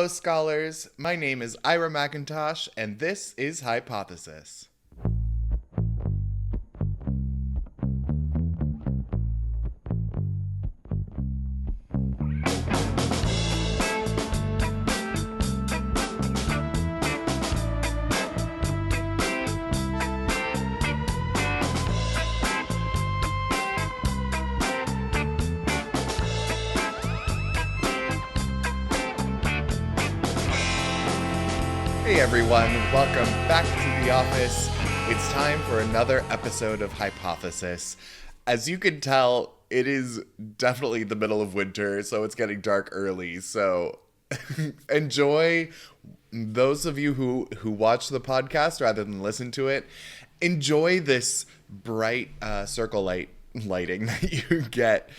Hello, scholars. My name is Ira McIntosh, and this is Hypothesis. Hey, everyone. Welcome back to the office. It's time for another episode of Hypothesis. As you can tell, it is definitely the middle of winter, so it's getting dark early. So enjoy those of you who watch the podcast rather than listen to it. Enjoy this bright circle lighting that you get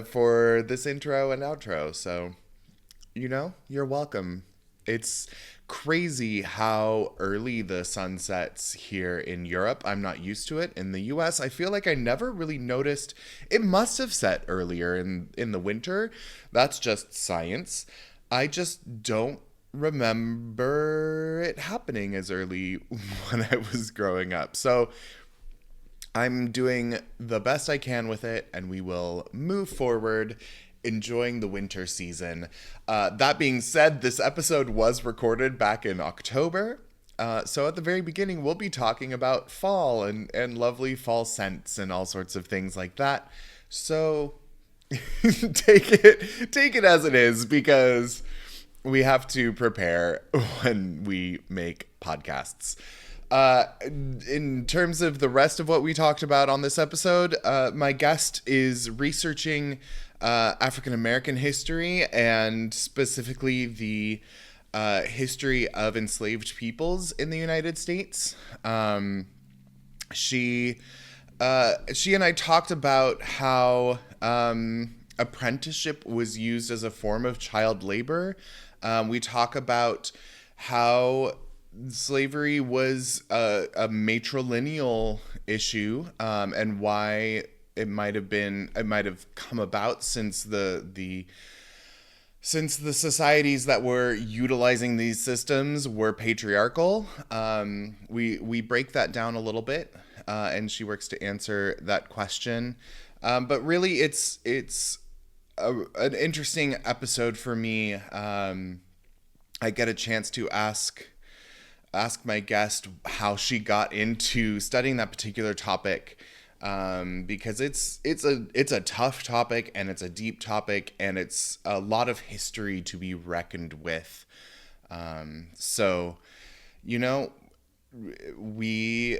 for this intro and outro. So, you're welcome. It's crazy how early the sun sets here in Europe. I'm not used to it. In the US, I feel like I never really noticed. It must have set earlier in the winter. That's just science. I just don't remember it happening as early when I was growing up. So I'm doing the best I can with it, and we will move forward enjoying the winter season. That being said, this episode was recorded back in October. So at the very beginning, we'll be talking about fall and lovely fall scents and all sorts of things like that. So take it as it is, because we have to prepare when we make podcasts. In terms of the rest of what we talked about on this episode, my guest is researching African American history, and specifically the history of enslaved peoples in the United States. She and I talked about how apprenticeship was used as a form of child labor. We talk about how slavery was a matrilineal issue, and why it might have come about since the societies that were utilizing these systems were patriarchal. We break that down a little bit, and she works to answer that question. But really, it's an interesting episode for me. I get a chance to ask my guest how she got into studying that particular topic, because it's a tough topic, and it's a deep topic, and it's a lot of history to be reckoned with. So, we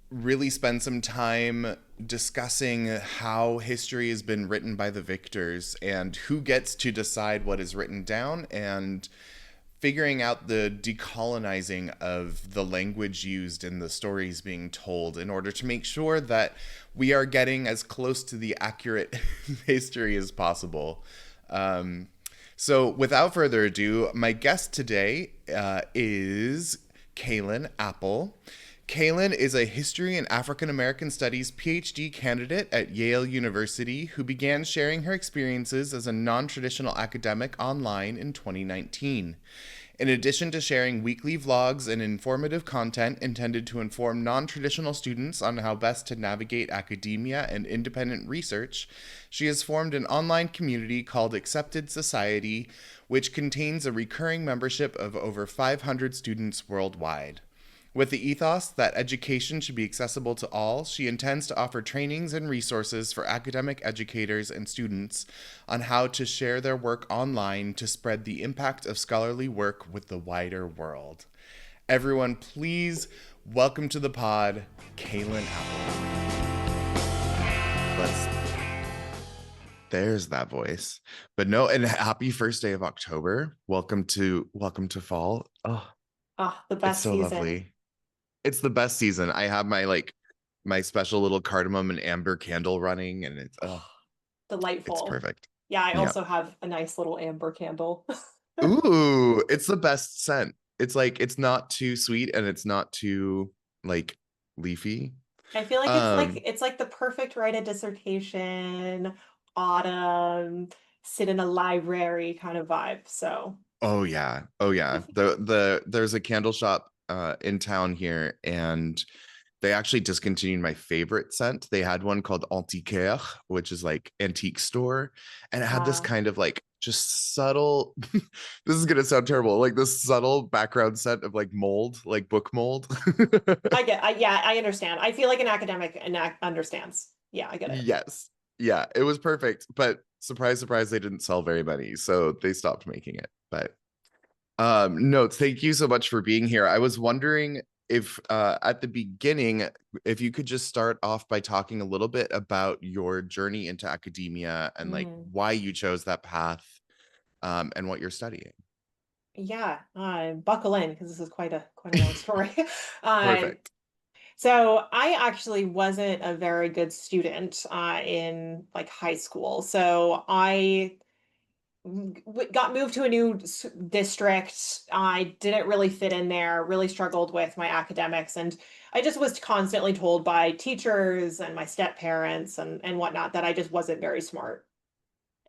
really spend some time discussing how history has been written by the victors and who gets to decide what is written down, and figuring out the decolonizing of the language used in the stories being told in order to make sure that we are getting as close to the accurate history as possible. So without further ado, my guest today is Kaelyn Apple. Kaelyn is a History and African American Studies PhD candidate at Yale University who began sharing her experiences as a non-traditional academic online in 2019. In addition to sharing weekly vlogs and informative content intended to inform non-traditional students on how best to navigate academia and independent research, she has formed an online community called Accepted Society, which contains a recurring membership of over 500 students worldwide. With the ethos that education should be accessible to all, she intends to offer trainings and resources for academic educators and students on how to share their work online to spread the impact of scholarly work with the wider world. Everyone, please welcome to the pod, Kaelyn Apple. There's that voice. But no, and happy first day of October. Welcome to fall. Oh, the it's best so season. lovely. It's the best season. I have my special little cardamom and amber candle running, and it's Delightful. perfect. Yeah, I Yeah. also have a nice little amber candle. Ooh, it's the best scent. It's like it's not too sweet, and it's not too like leafy. I feel like Um it's like the perfect write a dissertation, autumn, sit in a library kind of vibe. So Oh yeah. Oh yeah. There's a candle shop in town here, and they actually discontinued my favorite scent. They had one called Antiquaire, which is like antique store, and it had this Uh, kind of like just subtle this is gonna sound terrible, like this subtle background scent of like mold, like book mold. yeah, I understand. I feel like an academic understands. Yeah, I get it. Yes. Yeah, it was perfect, but surprise, surprise, they didn't sell very many, so they stopped making it. But no, thank you so much for being here. I was wondering if at the beginning, if you could just start off by talking a little bit about your journey into academia and like Mm. why you chose that path, and what you're studying. Yeah, buckle in because this is quite a long story. Um, Perfect. so I actually wasn't a very good student in like high school. So I got moved to a new district. I didn't really fit in there, really struggled with my academics, and I just was constantly told by teachers and my step parents and whatnot that I just wasn't very smart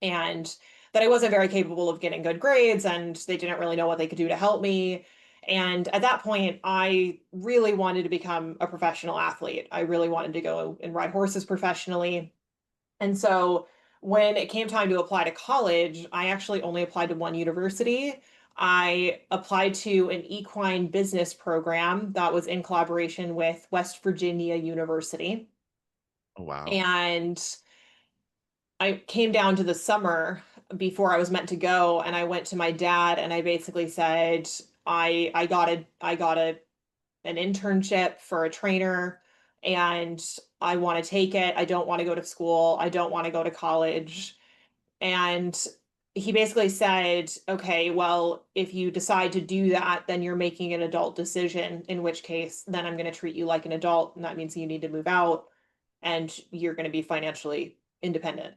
and that I wasn't very capable of getting good grades, and they didn't really know what they could do to help me. And at that point, I really wanted to become a professional athlete. I really wanted to go and ride horses professionally. And so when it came time to apply to college, I actually only applied to one university. I applied to an equine business program that was in collaboration with West Virginia University. Oh wow. And I came down to the summer before I was meant to go, and I went to my dad and I basically said, I got an internship for a trainer and I want to take it. I don't want to go to school. I don't want to go to college. And he basically said, okay, well, if you decide to do that, then you're making an adult decision, in which case, then I'm going to treat you like an adult. And that means you need to move out and you're going to be financially independent.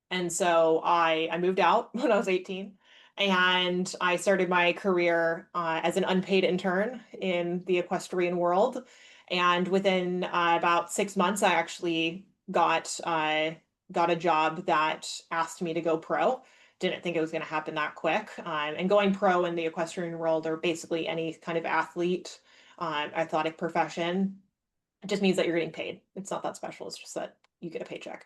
And so I moved out when I was 18 and I started my career as an unpaid intern in the equestrian world. And within about 6 months, I actually got a job that asked me to go pro. Didn't think it was going to happen that quick. And going pro in the equestrian world, or basically any kind of athlete, athletic profession, it just means that you're getting paid. It's not that special. It's just that you get a paycheck.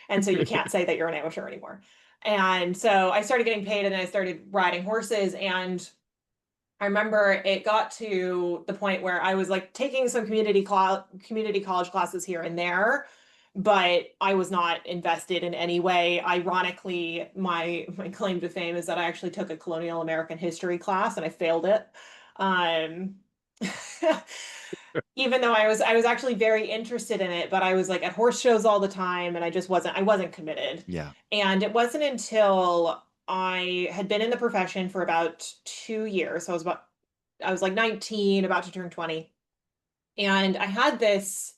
And so you can't say that you're an amateur anymore. And so I started getting paid and then I started riding horses. And I remember it got to the point where I was like taking some community college classes here and there, but I was not invested in any way. Ironically, my claim to fame is that I actually took a colonial American history class and I failed it. Um, even though I was actually very interested in it, but I was like at horse shows all the time and I wasn't committed. Yeah. And it wasn't until I had been in the profession for about 2 years. So I was like 19, about to turn 20. And I had this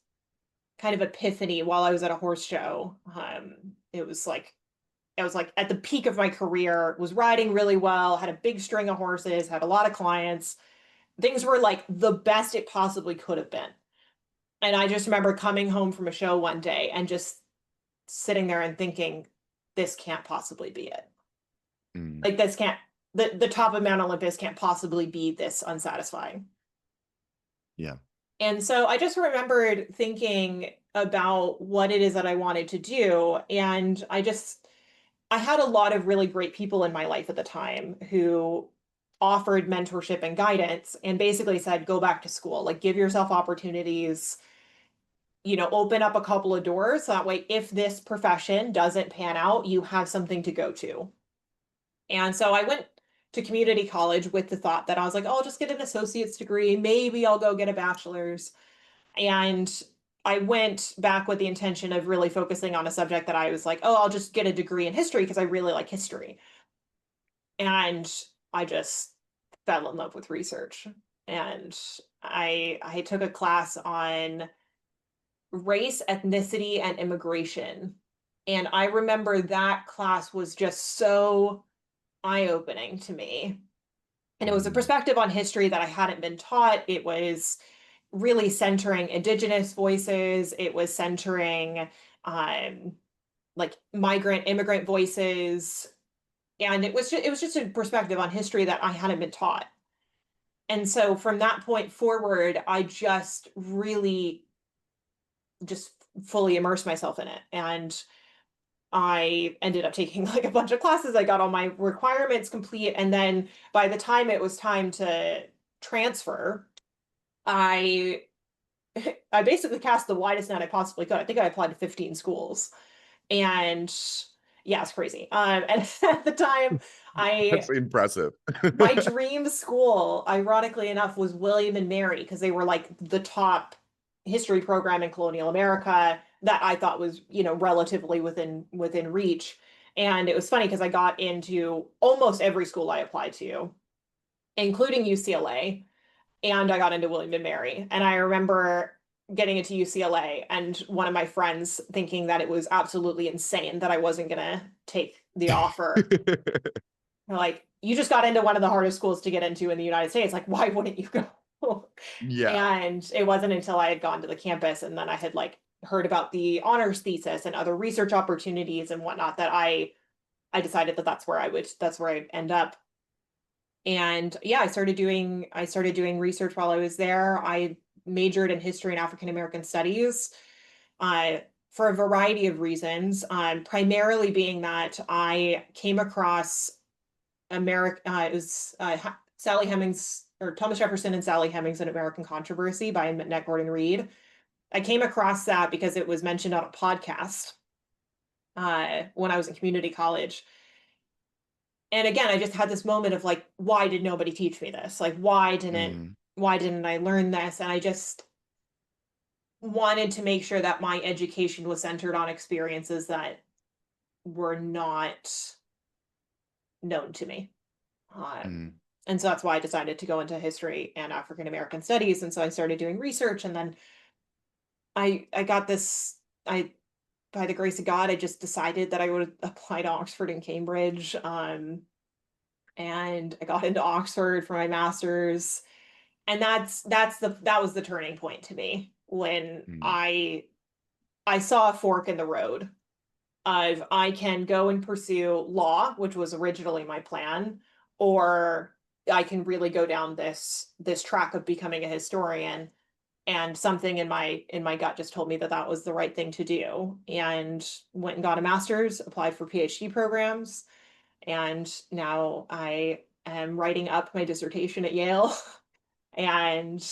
kind of epiphany while I was at a horse show. It was like I was like at the peak of my career, was riding really well, had a big string of horses, had a lot of clients. Things were like the best it possibly could have been. And I just remember coming home from a show one day and just sitting there and thinking, this can't possibly be it. Mm, Like this can't the top of Mount Olympus can't possibly be this unsatisfying. yeah. And so I just remembered thinking about what it is that I wanted to do. And I had a lot of really great people in my life at the time who offered mentorship and guidance and basically said, go back to school, like give yourself opportunities, open up a couple of doors. So that way, if this profession doesn't pan out, you have something to go to. And so I went to community college with the thought that I was like, oh, I'll just get an associate's degree. Maybe I'll go get a bachelor's. And I went back with the intention of really focusing on a subject that I was like, oh, I'll just get a degree in history because I really like history. And I just fell in love with research. And I took a class on race, ethnicity, and immigration. And I remember that class was just so eye-opening to me. And it was a Mm, perspective on history that I hadn't been taught. It was really centering Indigenous voices. It was centering like migrant, immigrant voices. And it was just a perspective on history that I hadn't been taught. And so from that point forward, I just really just fully immersed myself in it. And I ended up taking like a bunch of classes. I got all my requirements complete. And then by the time it was time to transfer, I I basically cast the widest net I possibly could. I think I applied to 15 schools. And yeah, it's crazy. And at the time, That's I impressive. my dream school, ironically enough, was William and Mary because they were like the top history program in colonial America that I thought was, relatively within reach. And it was funny because I got into almost every school I applied to, including UCLA, and I got into William and Mary. And I remember getting into UCLA and one of my friends thinking that it was absolutely insane that I wasn't gonna take the offer. They're like, you just got into one of the hardest schools to get into in the United States. Like, why wouldn't you go? Yeah. And it wasn't until I had gone to the campus and then I had like heard about the honors thesis and other research opportunities and whatnot that I decided that that's where I'd end up. And yeah, I started doing research while I was there. I majored in history and African American studies for a variety of reasons, primarily being that I came across it was Sally Hemings or Thomas Jefferson and Sally Hemings, An American Controversy by Annette Gordon Reed. I came across that because it was mentioned on a podcast when I was in community college. And again, I just had this moment of like, why did nobody teach me this? Like, Mm, why didn't I learn this? And I just wanted to make sure that my education was centered on experiences that were not known to me. Um, mm. and so that's why I decided to go into history and African American studies. And so I started doing research, and then I got this. I By the grace of God, I just decided that I would apply to Oxford and Cambridge. And I got into Oxford for my master's, and that was the turning point to me when Mm. I saw a fork in the road of I can go and pursue law, which was originally my plan, or I can really go down this track of becoming a historian. And something in my gut just told me that that was the right thing to do. And went and got a master's, applied for PhD programs, and now I am writing up my dissertation at Yale. And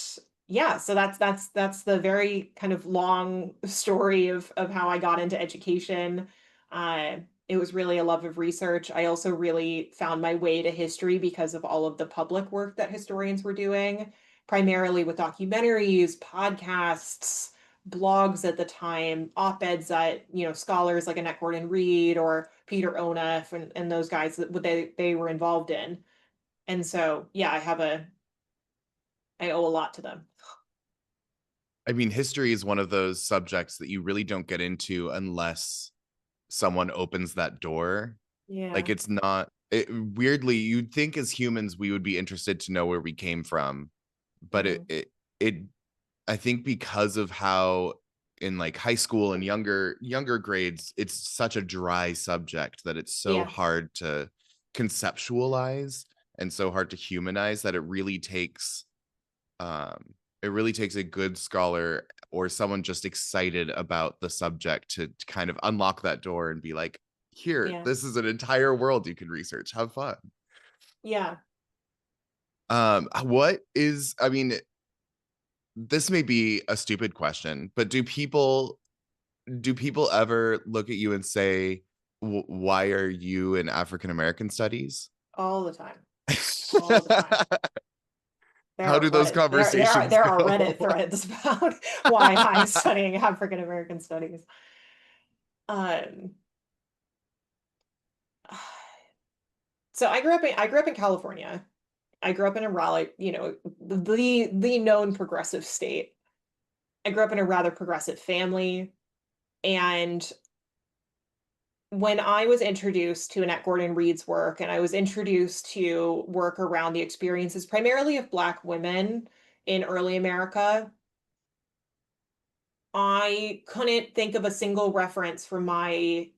yeah, so that's the very kind of long story of how I got into education. It was really a love of research. I also really found my way to history because of all of the public work that historians were doing, primarily with documentaries, podcasts, blogs at the time, op-eds that, scholars like Annette Gordon Reed or Peter Onuf and those guys that they were involved in. And so, yeah, I owe a lot to them. I mean, history is one of those subjects that you really don't get into unless someone opens that door. Like Yeah. it's not weirdly, you'd think as humans we would be interested to know where we came from, but Mhm. it I think because of how in like high school and younger grades, it's such a dry subject that it's so Yeah. hard to conceptualize and so hard to humanize that um it really takes a good scholar or someone just excited about the subject to kind of unlock that door and be like, here, Yeah. this is an entire world you can research. Have fun. Yeah. What is, I mean, this may be a stupid question, but do people ever look at you and say, why are you in African American studies? All the time. All the time. How do those conversations There are Reddit go? threads about why I'm studying African American studies. Um so I grew up in California. I grew up in a Raleigh, the known progressive state. I grew up in a rather progressive family, and when I was introduced to Annette Gordon Reed's work and I was introduced to work around the experiences primarily of Black women in early America, I couldn't think of a single reference from my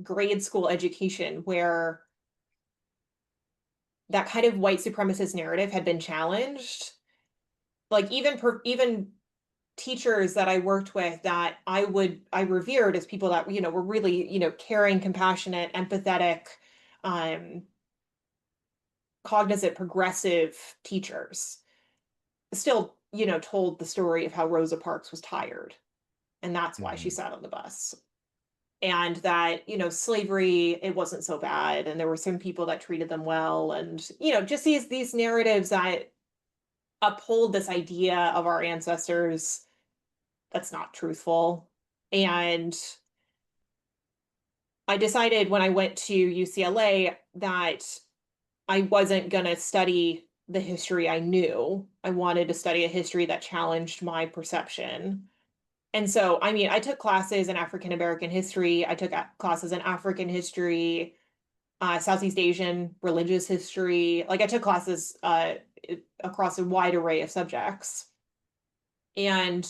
grade school education where that kind of white supremacist narrative had been challenged. Like even teachers that I worked with that I revered as people that, were really, caring, compassionate, empathetic, um, cognizant, progressive teachers still, told the story of how Rosa Parks was tired. And that's why she Mhm. sat on the bus. And that, slavery, it wasn't so bad. And there were some people that treated them well. And, just these narratives that uphold this idea of our ancestors that's not truthful. And I decided when I went to UCLA that I wasn't going to study the history I knew. I wanted to study a history that challenged my perception. And so, I mean, I took classes in African American history, I took classes in African history, Southeast Asian religious history. Like, I took classes across a wide array of subjects. And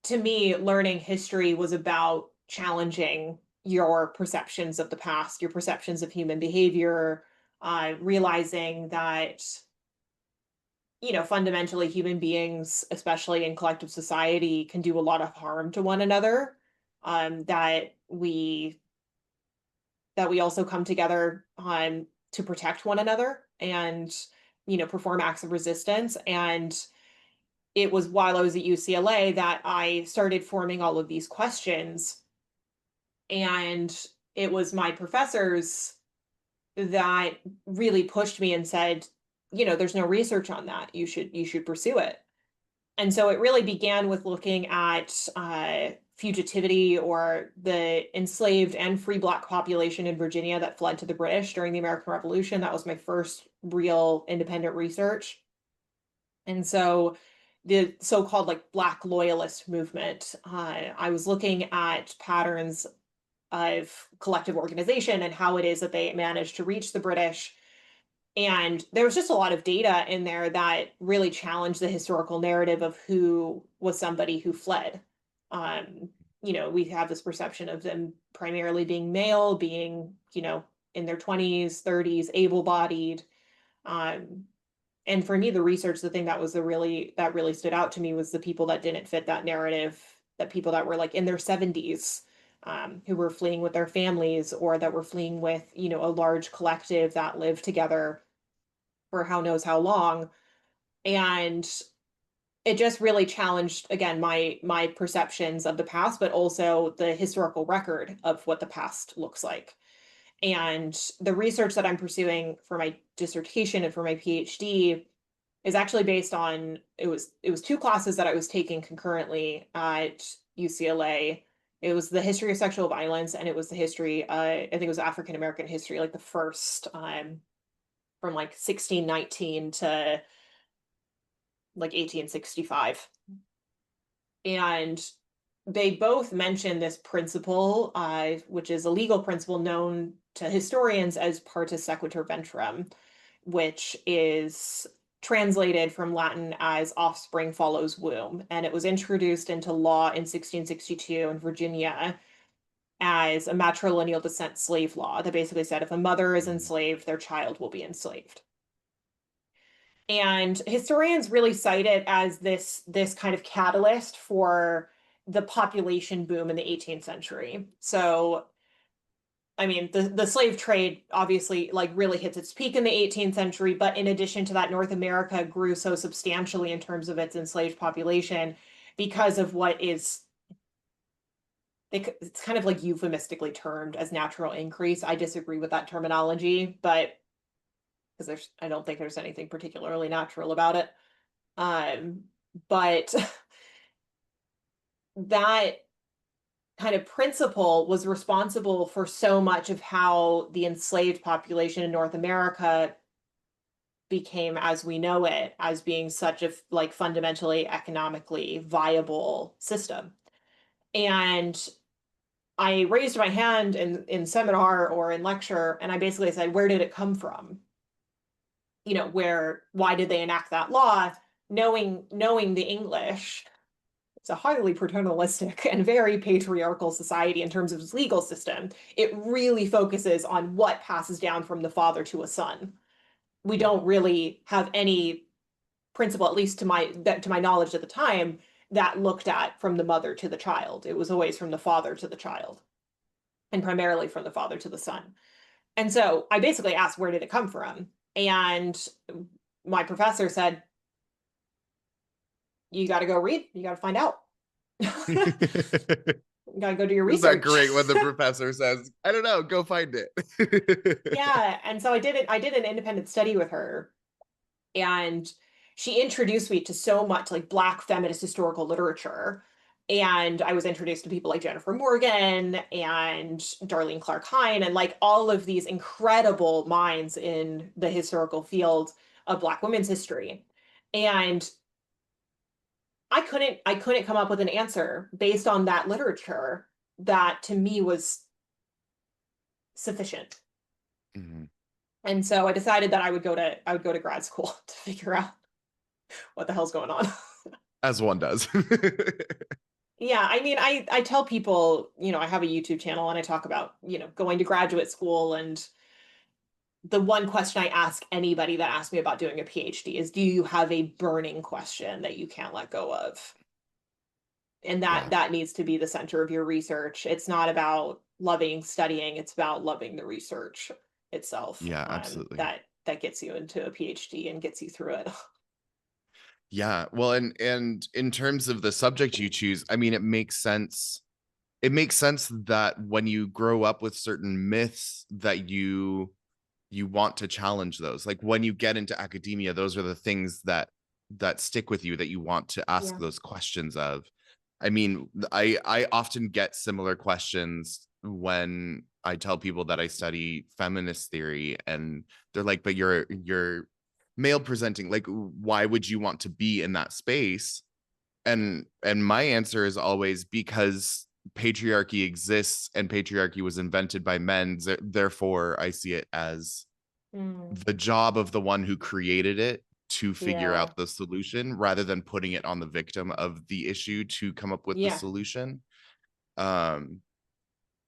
to me, learning history was about challenging your perceptions of the past, your perceptions of human behavior, realizing that, fundamentally human beings, especially in collective society, can do a lot of harm to one another. That we also come together to protect one another and, perform acts of resistance. And it was while I was at UCLA that I started forming all of these questions. And it was my professors that really pushed me and said, there's no research on that. You should pursue it. And so it really began with looking at fugitivity, or the enslaved and free Black population in Virginia that fled to the British during the American Revolution. That was my first real independent research. And so the so-called like Black loyalist movement, I was looking at patterns of collective organization and how it is that they managed to reach the British. And there was just a lot of data in there that really challenged the historical narrative of who was somebody who fled. Um, we have this perception of them primarily being male, being, in their 20s, 30s, able-bodied. Um, and for me, the research, the thing that really stood out to me was the people that didn't fit that narrative, that people that were like in their 70s, who were fleeing with their families, or that were fleeing with, a large collective that lived together for how knows how long. And it just really challenged, again, my perceptions of the past, but also the historical record of what the past looks like. And the research that I'm pursuing for my dissertation and for my PhD is actually based on, it was two classes that I was taking concurrently at UCLA. It was the history of sexual violence, and it was the history, I think it was African American history, like the first, from like 1619 to like 1865. And they both mention this principle, which is a legal principle known to historians as partus sequitur ventrum, which is translated from Latin as offspring follows womb. And it was introduced into law in 1662 in Virginia as a matrilineal descent slave law that basically said if a mother is Mhm. enslaved, their child will be enslaved. And historians really cite it as this kind of catalyst for the population boom in the 18th century. So, I mean, the slave trade obviously like really hits its peak in the 18th century, but in addition to that, North America grew so substantially in terms of its enslaved population because of what is, it's kind of like euphemistically termed as natural increase. I disagree with that terminology, but because I don't think there's anything particularly natural about it. Um, but that kind of principle was responsible for so much of how the enslaved population in North America became as we know it, as being such a like fundamentally economically viable system. And I raised my hand in seminar or in lecture, and I basically said, where did it come from? Why did they enact that law? Knowing the English, it's a highly paternalistic and very patriarchal society in terms of its legal system. It really focuses on what passes down from the father to a son. we don't really have any principle, at least to my knowledge at the time, that looked at from the mother to the child. It was always from the father to the child, and primarily from the father to the son. And so I basically asked, where did it come from? And my professor said, you got to go read, you got to find out. You got to go do your Isn't that research. great when the professor says, I don't know, go find it? Yeah. And so I did an independent study with her, and she introduced me to so much like Black feminist historical literature. And I was introduced to people like Jennifer Morgan and Darlene Clark Hine, and like all of these incredible minds in the historical field of Black women's history. And I couldn't come up with an answer based on that literature that to me was sufficient. Mhm. And so I decided that I would go to grad school to figure out what the hell's going on. As one does. Yeah, I mean, I tell people, I have a YouTube channel and I talk about, going to graduate school, and the one question I ask anybody that asks me about doing a PhD is, do you have a burning question that you can't let go of? And Yeah. that needs to be the center of your research. It's not about loving studying, it's about loving the research itself. Yeah, absolutely. That gets you into a PhD and gets you through it. Yeah. Well, and in terms of the subject you choose, I mean, it makes sense. It makes sense that when you grow up with certain myths that you want to challenge those. Like when you get into academia, those are the things that stick with you, that you want to ask Yeah. those questions of. I mean, I often get similar questions when I tell people that I study feminist theory, and they're like, but you're male presenting, like why would you want to be in that space? And my answer is always because patriarchy exists and patriarchy was invented by men, therefore I see it as Mm, the job of the one who created it to figure yeah. out the solution rather than putting it on the victim of the issue to come up with the Yeah. solution. um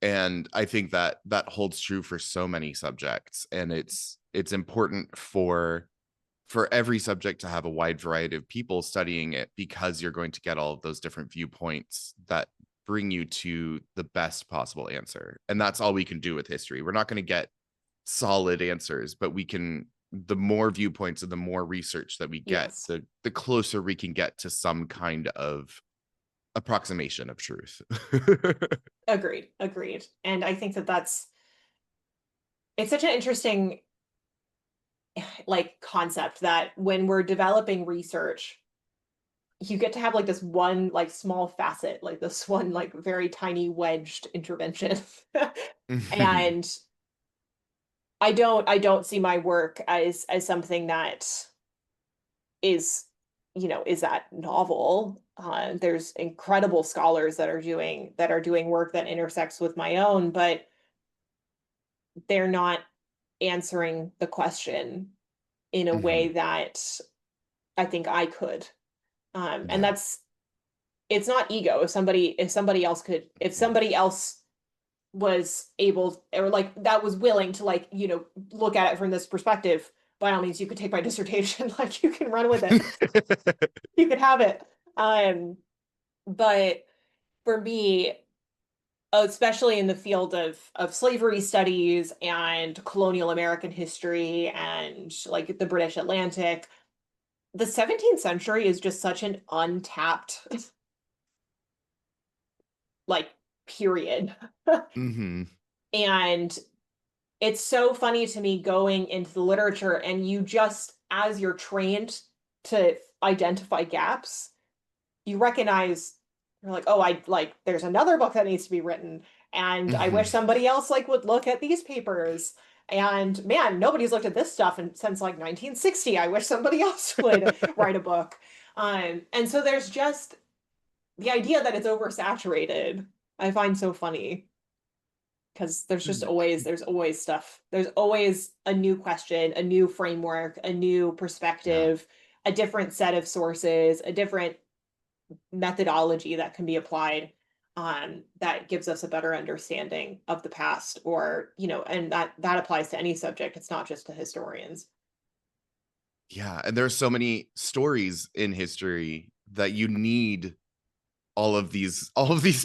and I think that that holds true for so many subjects, and it's important for every subject to have a wide variety of people studying it, because you're going to get all of those different viewpoints that bring you to the best possible answer. And that's all we can do with history. We're not going to get solid answers, but we can, the more viewpoints and the more research that we get, Yes. the closer we can get to some kind of approximation of truth. Agreed. Agreed. And I think that it's such an interesting like concept that when we're developing research, you get to have like this one like small facet, like this one like very tiny wedged intervention. And I don't see my work as something that is, is that novel. There's incredible scholars that are doing work that intersects with my own, but they're not answering the question in a way Mhm. that I think I could. And Yeah. that's it's not ego. If somebody else was able, or like that was willing to like, look at it from this perspective, by all means, you could take my dissertation, like you can run with it. You could have it. Um, but for me, especially in the field of slavery studies and colonial American history and like the British Atlantic, the 17th century is just such an untapped like period. Hmm. And it's so funny to me going into the literature, and you just, as you're trained to identify gaps, you recognize, you're like, oh, I like there's another book that needs to be written, and I Hmm. wish somebody else like would look at these papers. And man, nobody's looked at this stuff since like 1960. I wish somebody else would write a book. And so there's just the idea that it's oversaturated, I find so funny, because there's always stuff. There's always a new question, a new framework, a new Yeah. perspective, a different set of sources, a different methodology that can be applied, that gives us a better understanding of the past, or and that applies to any subject. It's not just to historians. Yeah, and there's so many stories in history that you need all of these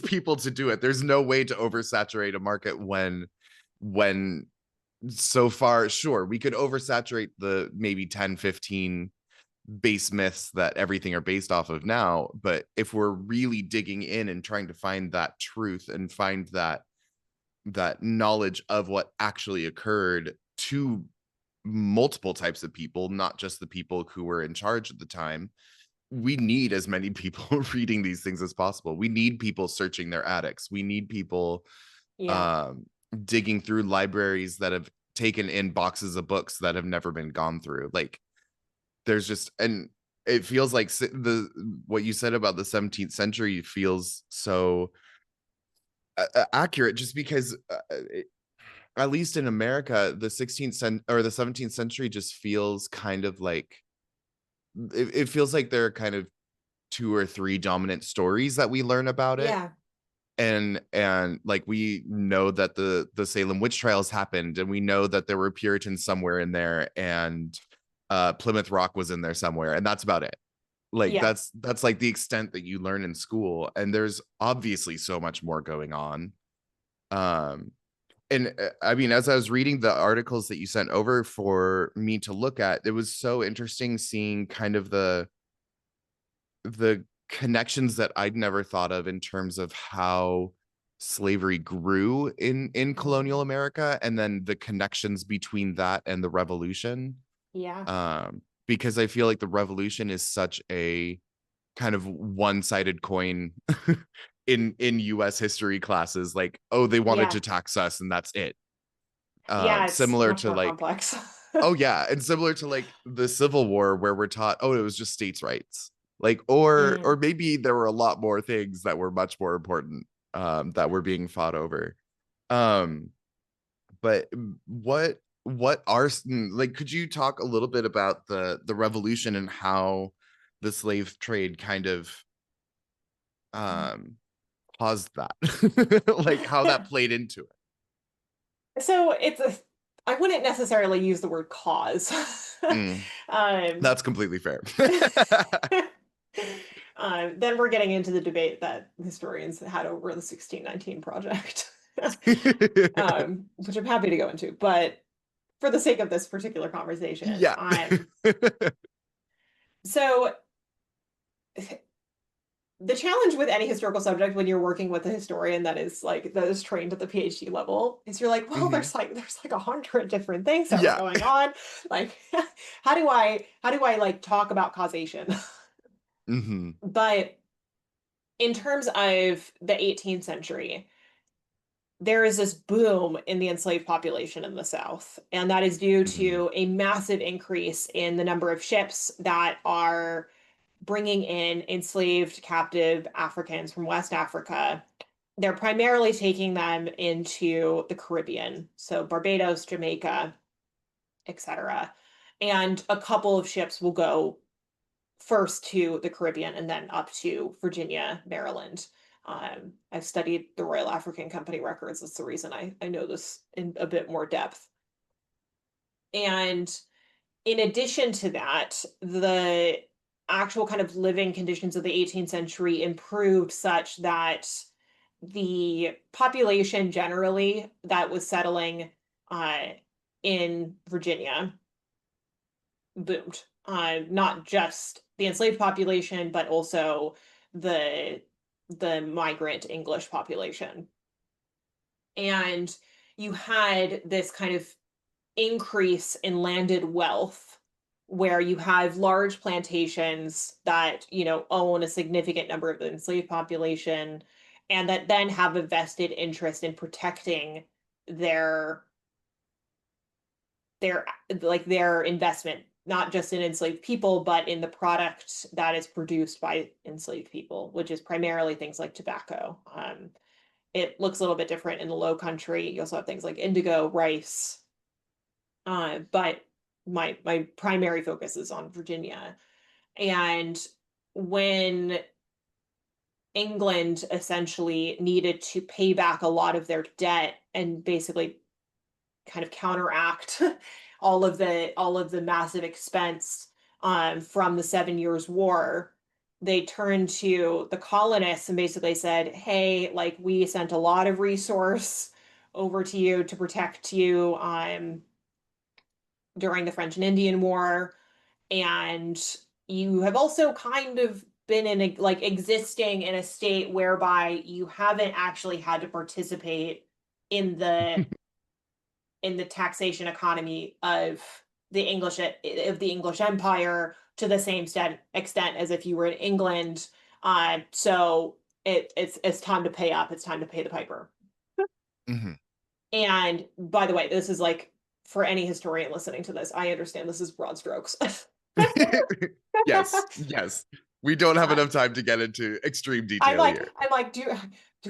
people to do it. There's no way to oversaturate a market when so far, sure, we could oversaturate the maybe 10, 15 base myths that everything are based off of now, but if we're really digging in and trying to find that truth and find that knowledge of what actually occurred to multiple types of people, not just the people who were in charge at the time, we need as many people reading these things as possible. We need people searching their attics. We need people Yeah. um, digging through libraries that have taken in boxes of books that have never been gone through. Like there's just, and it feels like the what you said about the 17th century feels so accurate, just because at least in America, the 16th century or the 17th century just feels kind of like it feels like there are kind of two or three dominant stories that we learn about it. Yeah. And like we know that the Salem witch trials happened, and we know that there were Puritans somewhere in there, and Plymouth Rock was in there somewhere, and that's about it. Like Yeah. that's like the extent that you learn in school, and there's obviously so much more going on. um and I mean, as I was reading the articles that you sent over for me to look at, it was so interesting seeing kind of the connections that I'd never thought of in terms of how slavery grew in colonial Mhm. America, and then the connections between that and the revolution. Yeah. Because I feel like the revolution is such a kind of one-sided coin in US history classes. Like, oh, they wanted to Yeah. tax us and that's it. Yeah. It's Similar much to more like, complex. oh yeah, and similar to like the Civil War, where we're taught, oh, it was just states' rights. Like, or Mm. maybe there were a lot more things that were much more important that were being fought over. Um, but what are like? Could you talk a little bit about the revolution and how the slave trade kind of um caused that, like how that played into it? So I wouldn't necessarily use the word cause. Mm, um, that's completely fair. then we're getting into the debate that historians had over the 1619 project, which I'm happy to go into. But for the sake of this particular conversation, Yeah. so the challenge with any historical subject when you're working with a historian that is trained at the PhD level is you're like, well, Hmm. there's like 100 different things that were Yeah. going on. Like, how do I like talk about causation? Hmm. But in terms of the 18th century, there is this boom in the enslaved population in the South, and that is due Hmm. to a massive increase in the number of ships that are bringing in enslaved captive Africans from West Africa. They're primarily taking them into the Caribbean, so Barbados, Jamaica, etc. And a couple of ships will go first to the Caribbean and then up to Virginia, Maryland. I've studied the Royal African Company records. That's the reason I know this in a bit more depth. And in addition to that, the actual kind of living conditions of the 18th century improved such that the population generally that was settling uh, in Virginia boomed. Not just the enslaved population, but also the the migrant English population. And you had this kind of increase in landed wealth where you have large plantations that own a significant number of the enslaved population and that then have a vested interest in protecting their their their investment, not just in enslaved people but in the product that is produced by enslaved people, which is primarily things like tobacco. It looks a little bit different in the low country. You also have things like indigo, rice, but my primary focus is on Virginia. And when England essentially needed to pay back a lot of their debt and basically kind of counteract all of the massive expense from the 7 Years' War, they turned to the colonists and basically said, hey, like we sent a lot of resource over to you to protect you during the French and Indian War. And you have also kind of been in a, like existing in a state whereby you haven't actually had to participate in the taxation economy of the English Empire to the same extent as if you were in England. So it's time to pay up. It's time to pay the piper. Hmm. And by the way, this is like for any historian listening to this, I understand this is broad strokes. Yes, yes. We don't have uh, enough time to get into extreme detail here. I'm like, do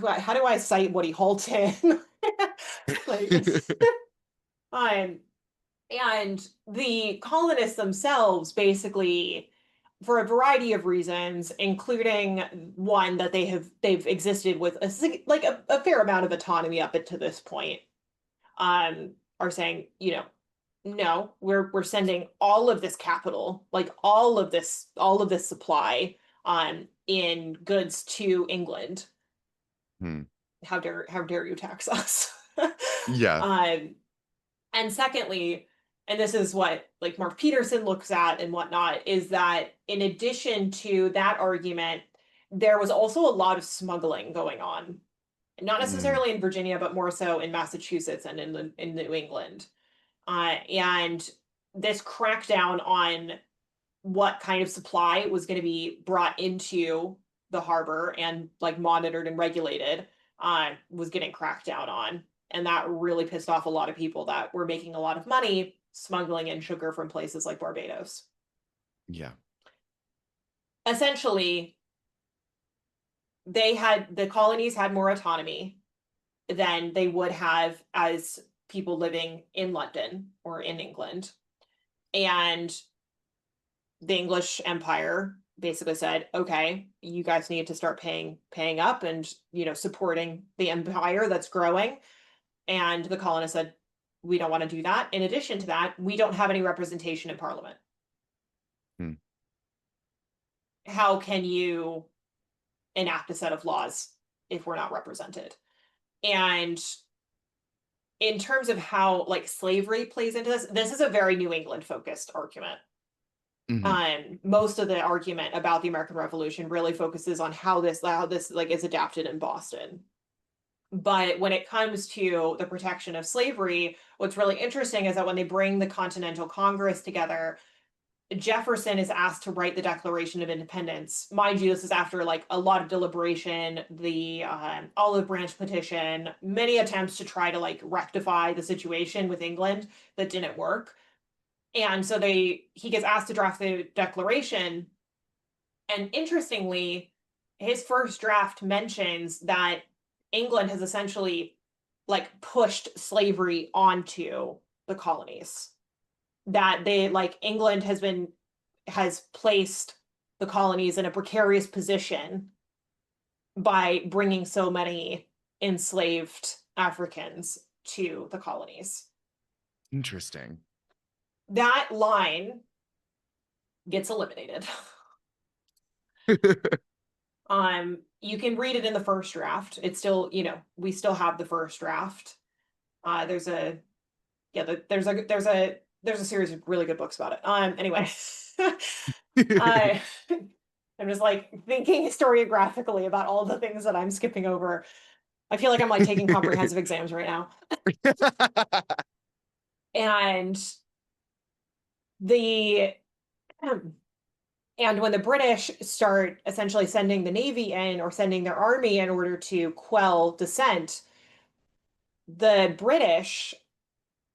I, how do I cite Woody Holton? Like, um, and the colonists themselves basically, for a variety of reasons, including one that they've existed with a fair amount of autonomy up to this point, are saying, no, we're sending all of this capital, like all of this supply, in goods to England. Hmm. How dare you tax us? Yeah. um, and secondly, and this is what like Mark Peterson looks at and whatnot, is that in addition to that argument, there was also a lot of smuggling going on, not Mm. necessarily in Virginia, but more so in Massachusetts and in New England. And this crackdown on what kind of supply was going to be brought into the harbor and like monitored and regulated, was getting cracked down on. And that really pissed off a lot of people that were making a lot of money smuggling in sugar from places like Barbados. Yeah. Essentially, the colonies had more autonomy than they would have as people living in London or in England. And the English Empire basically said, okay, you guys need to start paying up and, supporting the empire that's growing. And the colonists said, we don't want to do that. In addition to that, we don't have any representation in parliament. Hmm. How can you enact a set of laws if we're not represented? And in terms of how like slavery plays into this is a very New England focused argument. Hmm. Most of the argument about the American Revolution really focuses on how this like is adapted in Boston. But when it comes to the protection of slavery, what's really interesting is that when they bring the Continental Congress together, Jefferson is asked to write the Declaration of Independence. Mind you, this is after like a lot of deliberation, the Olive Branch petition, many attempts to try to like rectify the situation with England that didn't work. And so he gets asked to draft the Declaration. And interestingly, his first draft mentions that England has essentially like pushed slavery onto the colonies. That they like England has placed the colonies in a precarious position by bringing so many enslaved Africans to the colonies. Interesting. That line gets eliminated. You can read it in the first draft. It's still, we still have the first draft. There's a yeah, there's a series of really good books about it. Anyway, I I'm just like thinking historiographically about all the things that I'm skipping over. I feel like I'm like taking comprehensive exams right now. And the and when the British start essentially sending the Navy in or sending their army in order to quell dissent, the British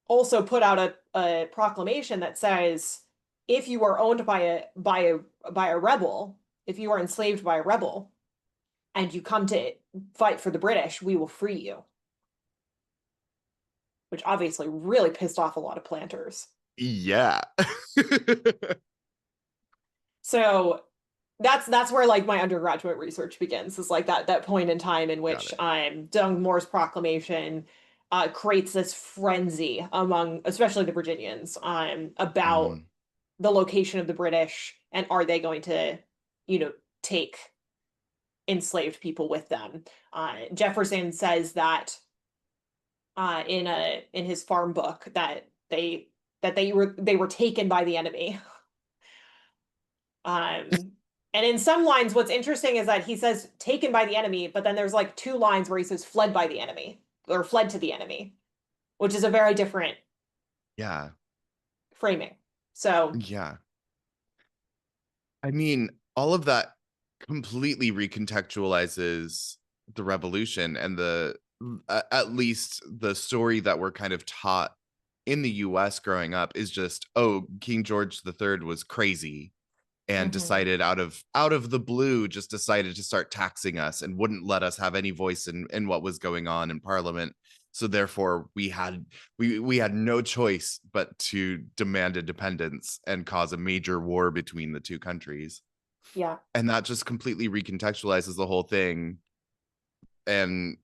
also put out a proclamation that says if you are owned by a rebel, if you are enslaved by a rebel, and you come to fight for the British, we will free you. Which obviously really pissed off a lot of planters. Yeah. So that's where like my undergraduate research begins, is like that point in time in Got which it. Dunmore's proclamation creates this frenzy among especially the Virginians about Mm. the location of the British, and are they going to, take enslaved people with them? Jefferson says that in his farm book that they were taken by the enemy. And in some lines, what's interesting is that he says taken by the enemy, but then there's like two lines where he says fled by the enemy or fled to the enemy, which is a very different Yeah. framing. So Yeah. I mean, all of that completely recontextualizes the revolution and at least the story that we're kind of taught in the US growing up is just, oh, King George III was crazy and mhm, decided out of the blue just decided to start taxing us and wouldn't let us have any voice in what was going on in parliament, so therefore we had no choice but to demand independence and cause a major war between the two countries. yeah. And that just completely recontextualizes the whole thing and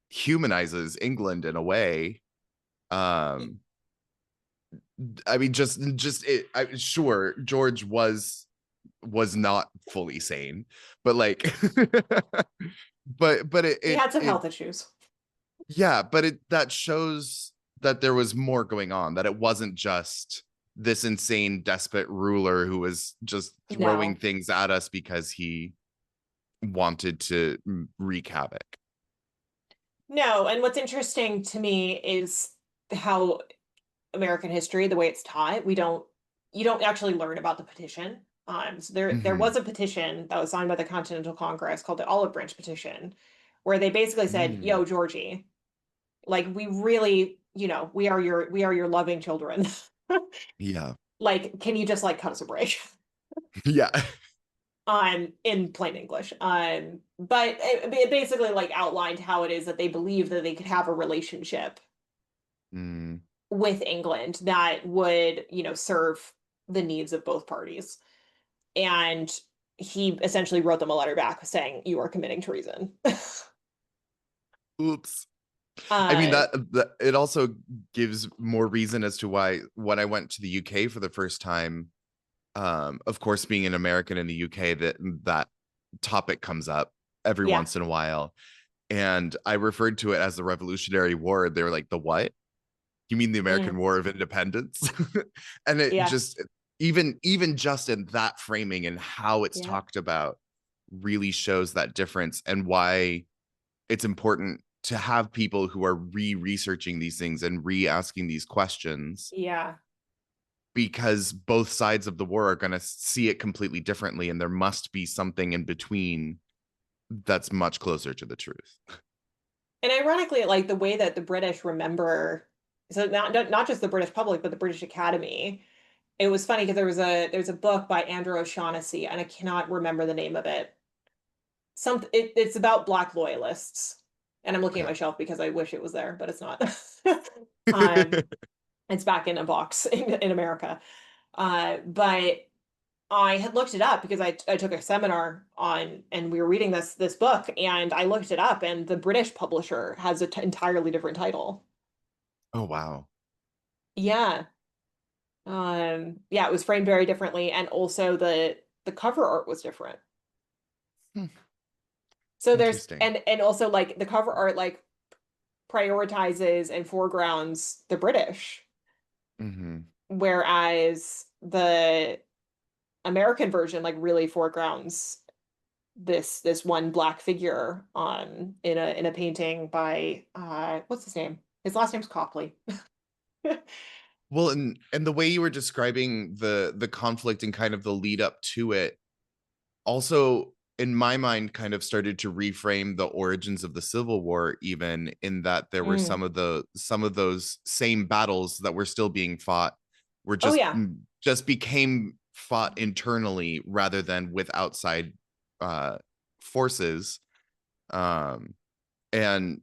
humanizes England in a way. um I mean, just it sure, George was not fully sane, but like but He had some it health issues. yeah, but it that shows that there was more going on, that it wasn't just this insane despot ruler who was just throwing No. things at us because he wanted to wreak havoc. No, and what's interesting to me is how American history, the way it's taught, you don't actually learn about the petition. So there Hmm. was a petition that was signed by the Continental Congress called the Olive Branch Petition, where they basically said, Mm. "Yo, Georgie, like we really, we are your loving children. Yeah. Like, can you just like cut us a break?" Yeah. In plain English. But it basically like outlined how it is that they believe that they could have a relationship Mm. with England that would, serve the needs of both parties. And he essentially wrote them a letter back saying, "You are committing treason." Oops. I mean, uh, that it also gives more reason as to why when I went to the UK for the first time, of course, being an American in the UK, that topic comes up every yeah. once in a while. And I referred to it as the Revolutionary War. They were like, the what? You mean the American Mm, War of Independence? And it yeah. just even just in that framing and how it's Yeah. talked about really shows that difference and why it's important to have people who are re-researching these things and re-asking these questions, Yeah. because both sides of the war are going to see it completely differently and there must be something in between that's much closer to the truth. And ironically, like the way that the British remember, so not just the British public, but the British Academy. It was funny because there's a book by Andrew O'Shaughnessy, and I cannot remember the name of it. It's about Black loyalists, and I'm looking at Okay. my shelf because I wish it was there, but it's not. um, it's back in a box in America. But I had looked it up because I took a seminar on, and we were reading this book, and I looked it up, and the British publisher has an entirely different title. Oh, wow. Yeah. Yeah, it was framed very differently, and also the cover art was different. Hmm. So there's Interesting. and also like the cover art like prioritizes and foregrounds the British, Hmm. whereas the American version like really foregrounds this one black figure in a painting by what's his name? His last name's Copley. Well, and the way you were describing the conflict and kind of the lead up to it also in my mind kind of started to reframe the origins of the Civil War, even in that there were Mm. some of those same battles that were still being fought were Oh yeah. just became fought internally rather than with outside uh forces. um and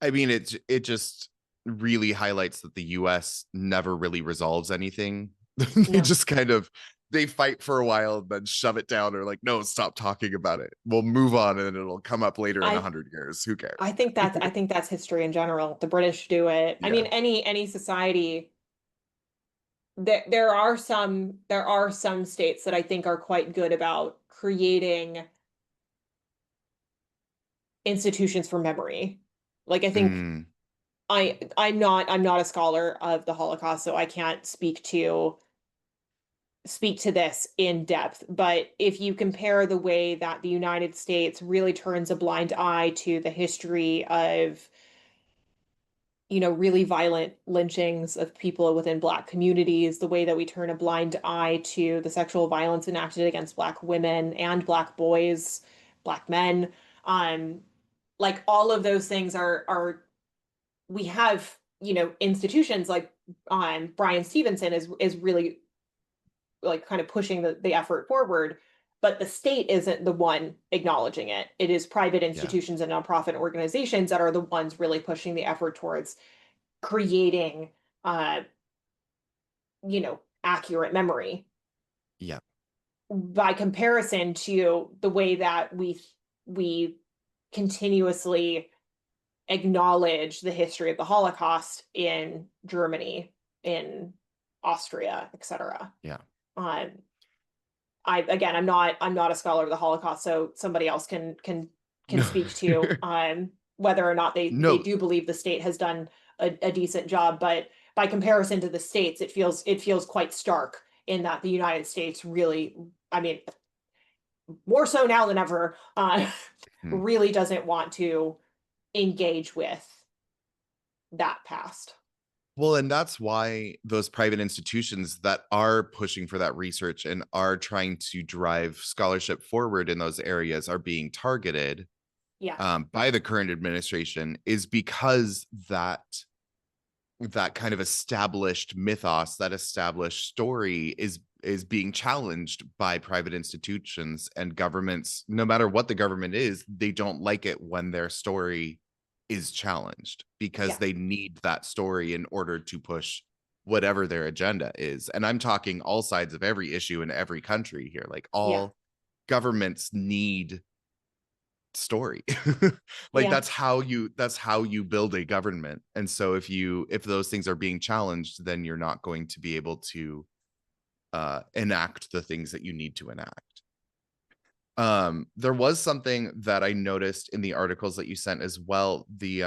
I mean, it just really highlights that the US never really resolves anything. They No. just kind of they fight for a while and then shove it down or like, no, stop talking about it. We'll move on and it'll come up later in a I hundred years. Who cares? I think that's history in general. The British do it. I mean, Yeah. any society there are some states that I think are quite good about creating institutions for memory. Like I think Mm, I'm not a scholar of the Holocaust, so I can't speak to this in depth. But if you compare the way that the United States really turns a blind eye to the history of, really violent lynchings of people within Black communities, the way that we turn a blind eye to the sexual violence enacted against Black women and Black boys, Black men, um, like all of those things are we have, institutions like Brian Stevenson is really like kind of pushing the effort forward, but the state isn't the one acknowledging it. It is private yeah, institutions and nonprofit organizations that are the ones really pushing the effort towards creating uh accurate memory yeah, by comparison to the way that we continuously acknowledge the history of the Holocaust in Germany, in Austria, etc. yeah. um I'm not a scholar of the Holocaust, so somebody else can No, speak to whether or not they no. do believe the state has done a decent job. But by comparison to the states, it feels quite stark in that the United States really, I mean, more so now than ever, Hmm. really doesn't want to engage with that past. Well, and that's why those private institutions that are pushing for that research and are trying to drive scholarship forward in those areas are being targeted Yeah, by the current administration, is because that kind of established mythos, that established story is being challenged by private institutions and governments. No matter what the government is, they don't like it when their story is challenged because yeah, they need that story in order to push whatever their agenda is. And I'm talking all sides of every issue in every country here. Like yeah, all governments need story. Like yeah. that's how you build a government. And so if those things are being challenged, then you're not going to be able to enact the things that you need to enact. There was something that I noticed in the articles that you sent as well, the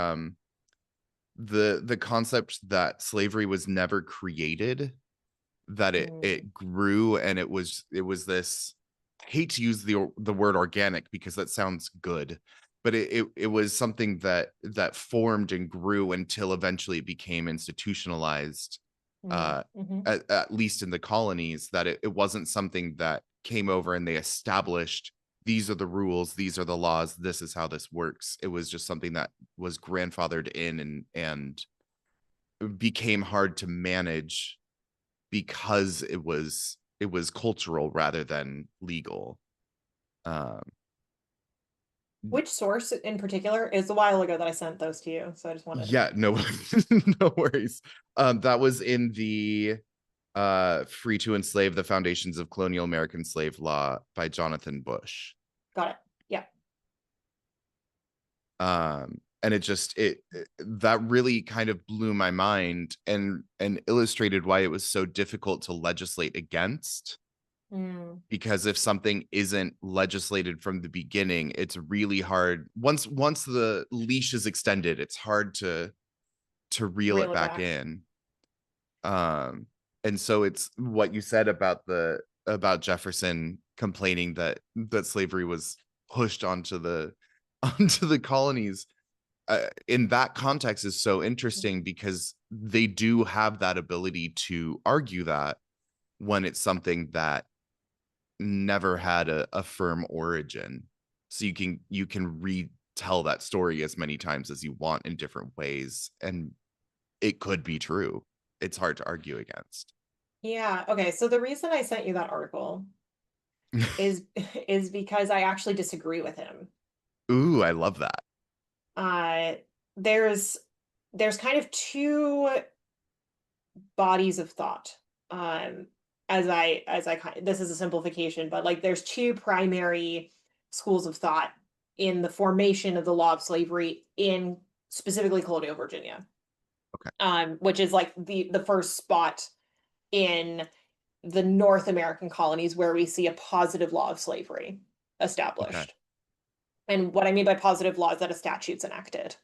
concept that slavery was never created, that Mm, it grew, and it was this, I hate to use the word organic because that sounds good, but it was something that formed and grew until eventually it became institutionalized, mhm. at least in the colonies, that it wasn't something that came over and they established, these are the rules, these are the laws, this is how this works. It was just something that was grandfathered in, and became hard to manage because it was cultural rather than legal. Um, Which source in particular? Is a while ago that I sent those to you, so I just wanted. yeah, no, no worries. That was in the Free to Enslave: The Foundations of Colonial American Slave Law by Jonathan Bush. Got it. Yeah. And that really kind of blew my mind, and illustrated why it was so difficult to legislate against, Mm, because if something isn't legislated from the beginning, it's really hard. Once the leash is extended, it's hard to reel reel it it back back. in. um and so it's what you said about Jefferson complaining that slavery was pushed onto the onto the colonies, in that context, is so interesting because they do have that ability to argue that when it's something that never had a firm origin. So you can retell that story as many times as you want in different ways, and it could be true. It's hard to argue against. Yeah. Okay. So the reason I sent you that article is is because I actually disagree with him. Ooh, I love that. Uh, there's there's kind of two bodies of thought. Um, as I this is a simplification, but like there's two primary schools of thought in the formation of the law of slavery in specifically colonial Virginia, Okay. which is like the first spot in the North American colonies where we see a positive law of slavery Okay. established. And what I mean by positive law is that a statute's enacted.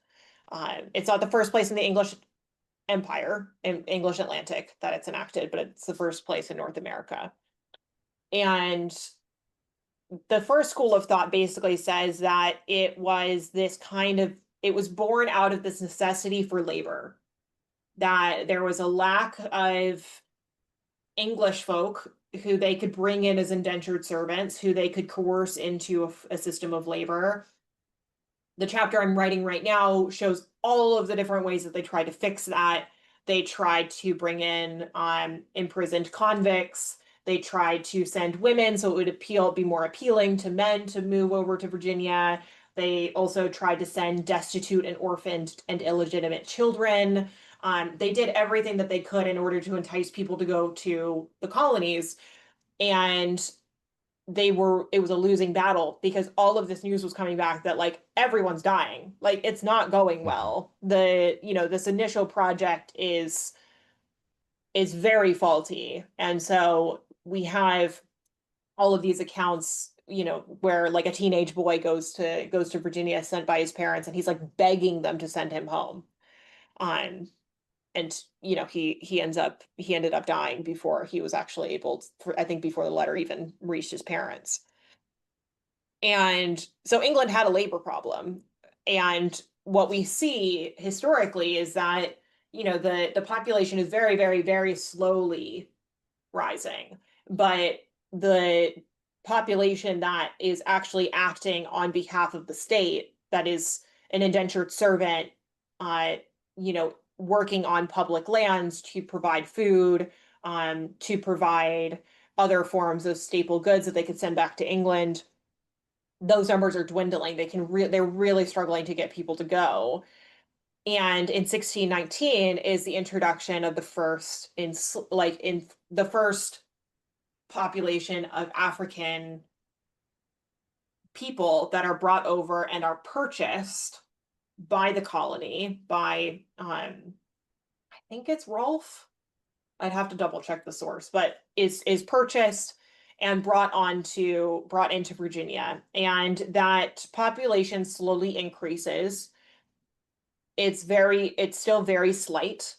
It's not the first place in the English Empire, in English Atlantic, that it's enacted, but it's the first place in North America. And the first school of thought basically says that it was this kind of, it was born out of this necessity for labor, that there was a lack of English folk who they could bring in as indentured servants, who they could coerce into a system of labor. The chapter I'm writing right now shows all of the different ways that they tried to fix that. They tried to bring in imprisoned convicts. They tried to send women so it would be more appealing to men to move over to Virginia. They also tried to send destitute and orphaned and illegitimate children. They did everything that they could in order to entice people to go to the colonies. And it was a losing battle because all of this news was coming back that like everyone's dying, like it's not going Hmm. well. This initial project is very faulty, and so we have all of these accounts, where like a teenage boy goes to Virginia sent by his parents, and he's like begging them to send him home. um and he ended up dying before he was actually able to, I think before the letter even reached his parents. And so England had a labor problem. And what we see historically is that, the population is very, very, very slowly rising. But the population that is actually acting on behalf of the state, that is an indentured servant, uh, working on public lands to provide food, to provide other forms of staple goods that they could send back to England, those numbers are dwindling. They're really struggling to get people to go. And in 1619 is the introduction of the first in the first population of African people that are brought over and are purchased by the colony by I think it's Rolfe. I'd have to double check the source, but is purchased and brought into Virginia, and that population slowly increases. It's still very slight,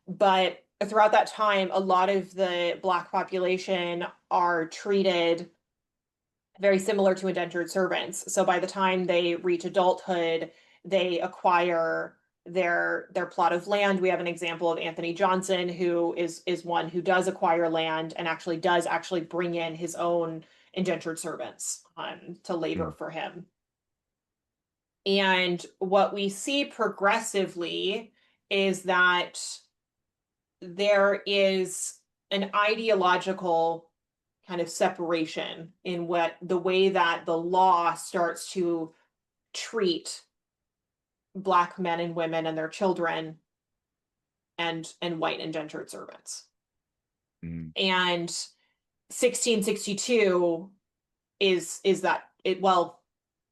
but throughout that time, a lot of the Black population are treated very similar to indentured servants. So by the time they reach adulthood, they acquire their plot of land. We have an example of Anthony Johnson, who is one who does acquire land and does actually bring in his own indentured servants to labor Mm. for him. And what we see progressively is that there is an ideological kind of separation in what the way that the law starts to treat Black men and women and their children and white indentured servants. Mm. And 1662 is that it well,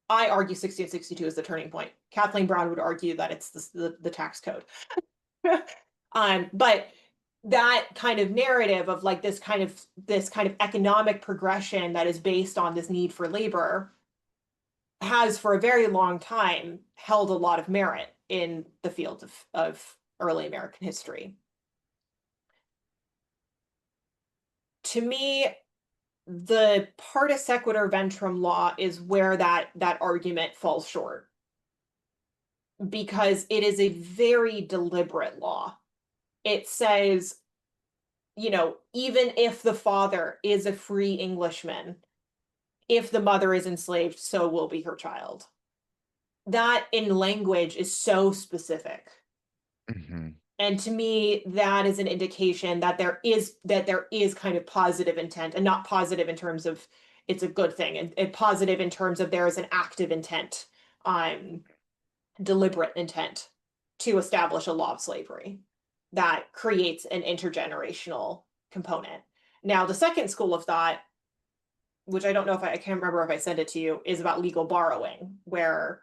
I argue 1662 is the turning point. Kathleen Brown would argue that it's the tax code. But that kind of narrative of like this kind of economic progression that is based on this need for labor has for a very long time held a lot of merit in the field of early American history. To me, the parta sequitur ventrum law is where that argument falls short, because it is a very deliberate law. It says, even if the father is a free Englishman, if the mother is enslaved, so will be her child. That in language is so specific. Hmm. And to me, that is an indication that there is kind of positive intent, and not positive in terms of it's a good thing, and positive in terms of there is an active intent, um, deliberate intent to establish a law of slavery that creates an intergenerational component. Now, the second school of thought, which I can't remember if I sent it to you, is about legal borrowing, where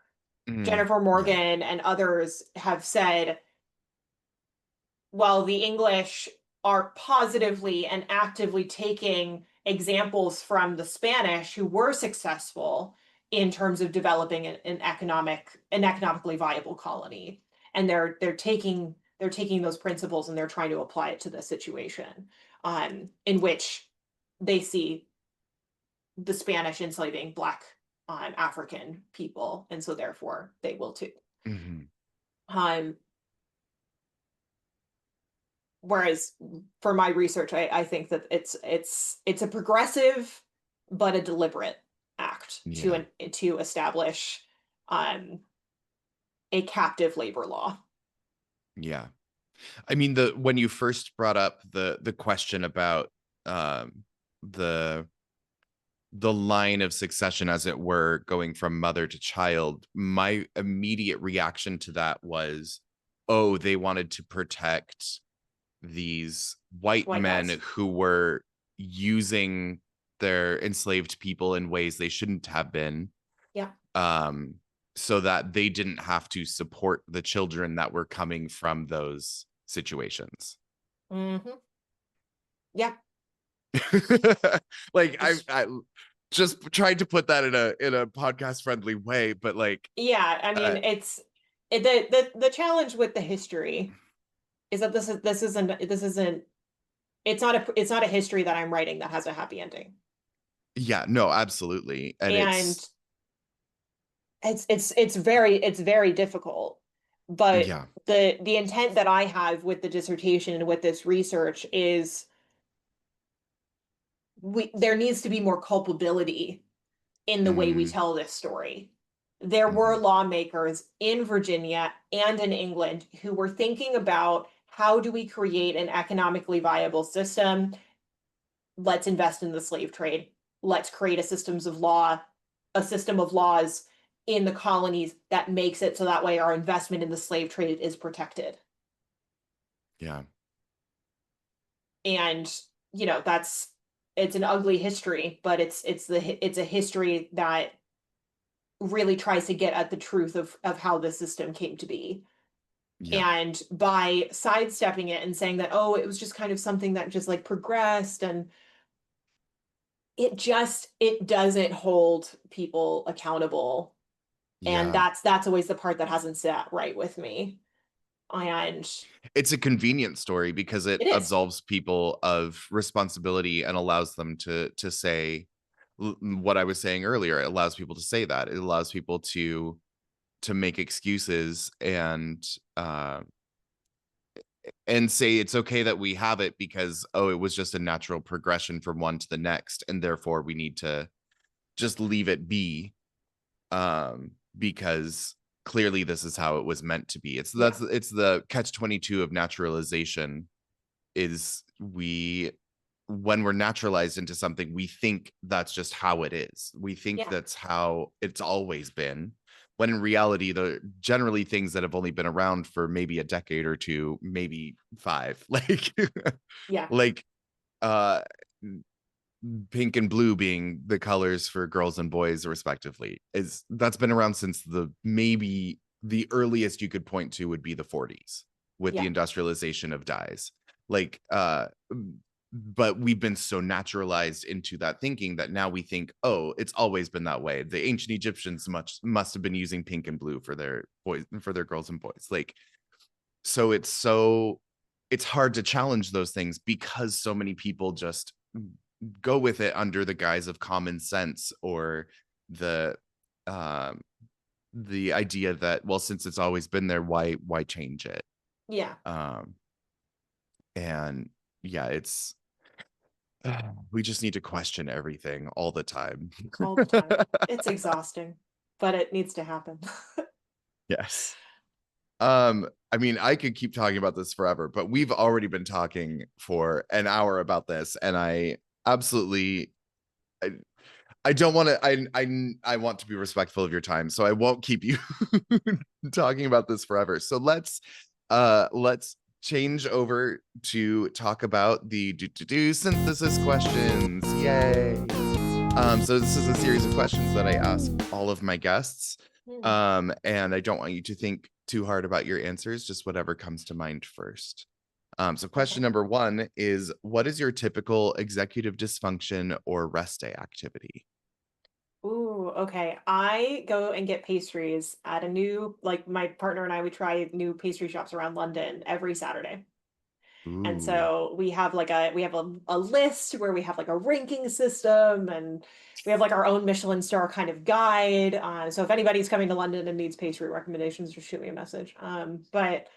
Mm. Jennifer Yeah. Morgan and others have said, well, the English are positively and actively taking examples from the Spanish who were successful in terms of developing an economically viable colony, and they're taking those principles and they're trying to apply it to the situation, in which they see the Spanish enslaving Black African people, and so therefore they will too. Mhm. Um, Whereas for my research, I think that it's a progressive but a deliberate act Yeah. to establish um, a captive labor law. Yeah. I mean, when you first brought up the question about um the the line of succession, as it were, going from mother to child, my immediate reaction to that was, oh, they wanted to protect these white White men guys. who were using their enslaved people in ways they shouldn't have been, Yeah. um, so that they didn't have to support the children that were coming from those situations. Hmm. Yeah. Like It's, I just tried to put that in a podcast friendly way, but like yeah. I uh, mean, the challenge with the history is that this isn't it's not a history that I'm writing that has a happy ending. yeah, no, absolutely. And And it's very difficult, but yeah, the intent that I have with the dissertation and with this research is there needs to be more culpability in the way we mm, tell this story. There were mhm, lawmakers in Virginia and in England who were thinking about how do we create an economically viable system. Let's invest in the slave trade. Let's create a system of laws in the colonies that makes it so that way our investment in the slave trade is protected. yeah. And that's it's an ugly history, but it's a history that really tries to get at the truth of how the system came to be. Yeah. And by sidestepping it and saying that, oh, it was just kind of something that just like progressed, and it doesn't hold people accountable. And Yeah. that's always the part that hasn't sat right with me. And It's a convenient story because it it is. absolves people of responsibility and allows them to say what I was saying earlier. It allows people to say that. It allows people to make excuses and say it's okay that we have it because, oh, it was just a natural progression from one to the next, and therefore we need to just leave it be, because clearly this is how it was meant to be. Yeah. It's the catch 22 of naturalization. Is we When we're naturalized into something, we think that's just how it is. We think Yeah. that's how it's always been. When in reality, the generally things that have only been around for maybe a decade or two, maybe five, like Yeah. like uh pink and blue being the colors for girls and boys respectively, is that's been around since the maybe the earliest you could point to would be the 40s with the Yeah. industrialization of dyes. Like but we've been so naturalized into that thinking that now we think, oh, it's always been that way. The ancient Egyptians must have been using pink and blue for their boys, for their girls and boys. Like, so it's hard to challenge those things because so many people just go with it under the guise of common sense, or the um the idea that, well, since it's always been there, why change it? Yeah. um and yeah, it's we just need to question everything all the time. All the time. It's exhausting, but it needs to happen. Yes. I mean, I could keep talking about this forever, but we've already been talking for an hour about this, and I absolutely I, I don't want to. I want to be respectful of your time, so I won't keep you talking about this forever. So let's change over to talk about the do synthesis questions. Yay! So this is a series of questions that I ask all of my guests. Hmm. And I don't want you to think too hard about your answers, just whatever comes to mind first. So question Okay. number one is, what is your typical executive dysfunction or rest day activity? Ooh, okay. I go and get pastries at a new, like my partner and I, we try new pastry shops around London every Saturday. And Ooh, so we have a list where we have like a ranking system, and we have like our own Michelin star kind of guide. So if anybody's coming to London and needs pastry recommendations, just shoot me a message. But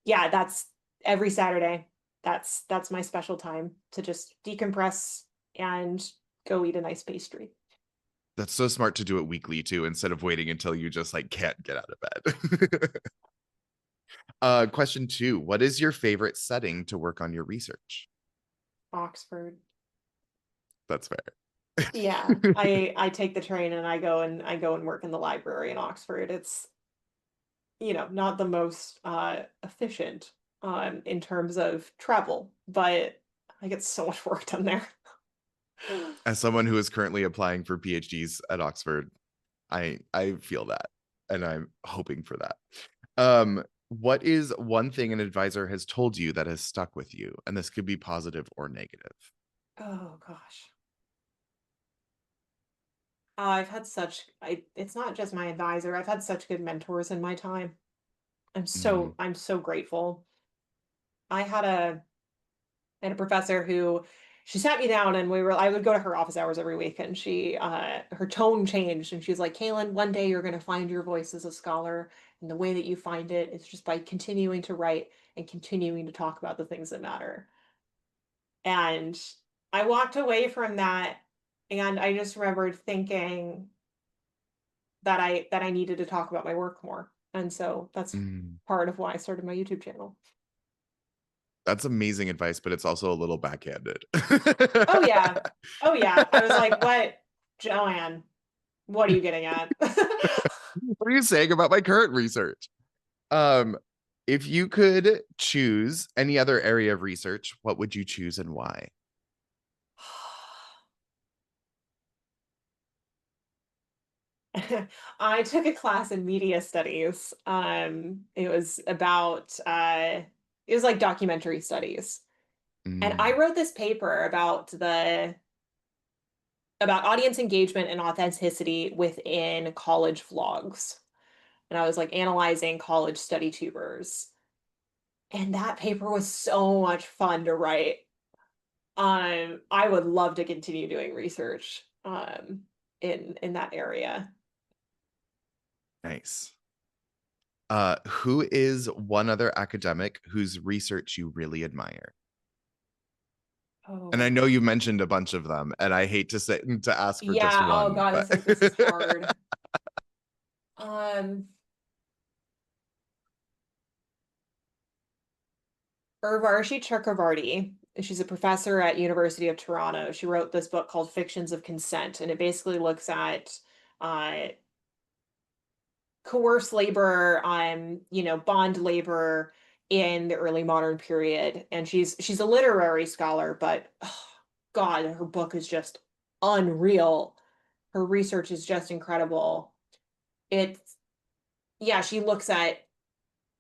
yeah, that's every Saturday. That's my special time to just decompress and go eat a nice pastry. that's so smart to do it weekly too, instead of waiting until you just like can't get out of bed. Question two, what is your favorite setting to work on your research? Oxford. That's Yeah, fair. I take the train and I go and work in the library in Oxford. It's, not the most efficient in terms of travel, but I get so much work done there. As someone who is currently applying for PhDs at Oxford, I feel that, and I'm hoping for that. What is one thing an advisor has told you that has stuck with you? And this could be positive or negative. Oh gosh. I've had such I it's not just my advisor. I've had such good mentors in my time. Mm, I'm so grateful. I had a I had a professor who she sat me down and I would go to her office hours every week, and she her tone changed, and she's like, Kaylin, one day you're gonna find your voice as a scholar, and the way that you find it is just by continuing to write and continuing to talk about the things that matter. And I walked away from that, and I just remembered thinking that I needed to talk about my work more. And so that's mm. part of why I started my YouTube channel. That's amazing advice, but it's also a little backhanded. Oh yeah. Oh yeah. I was like, "What, Joanne? What are you getting at?" What are you saying about my current research? Um, if you could choose any other area of research, what would you choose and why? I took a class in media studies. It was like documentary studies. And I Mm, wrote this paper about audience engagement and authenticity within college vlogs. And I was like analyzing college study tubers. And that paper was so much fun to write. I would love to continue doing research in that area. nice. Who is one other academic whose research you really admire? And I Oh, know you mentioned a bunch of them, and I hate to say to ask for just yeah. Oh one, God, but this is hard. Um, Urvashi Chakravarti. She's a professor at University of Toronto. She wrote this book called Fictions of Consent, and it basically looks at uh, coerced labor, bond labor in the early modern period. And she's a literary scholar, but oh, God, her book is just unreal. Her research is just incredible. It's Yeah, she looks at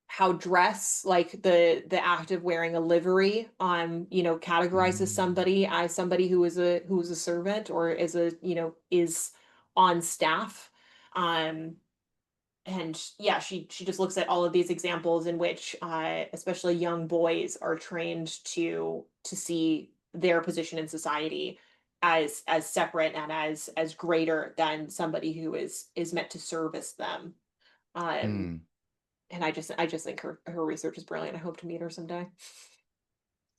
how dress, like the act of wearing a livery, categorizes mm, somebody as somebody who is a servant or is on staff. Um, and yeah, she just looks at all of these examples in which especially young boys are trained to see their position in society as separate and as greater than somebody who is meant to service them. um mm, and I just think her research is brilliant. I hope to meet her someday.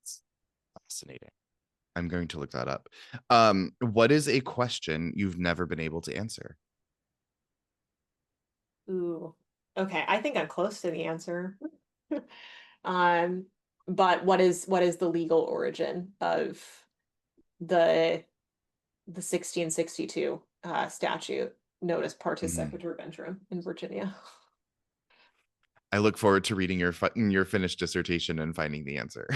it's fascinating. I'm going to look that up. What is a question you've never been able to answer? Ooh, okay, I think I'm close to the answer. um but what is the legal origin of the 1662 statute known as Partus Mm. Sequitur in Virginia. I look forward to reading your finished dissertation and finding the answer.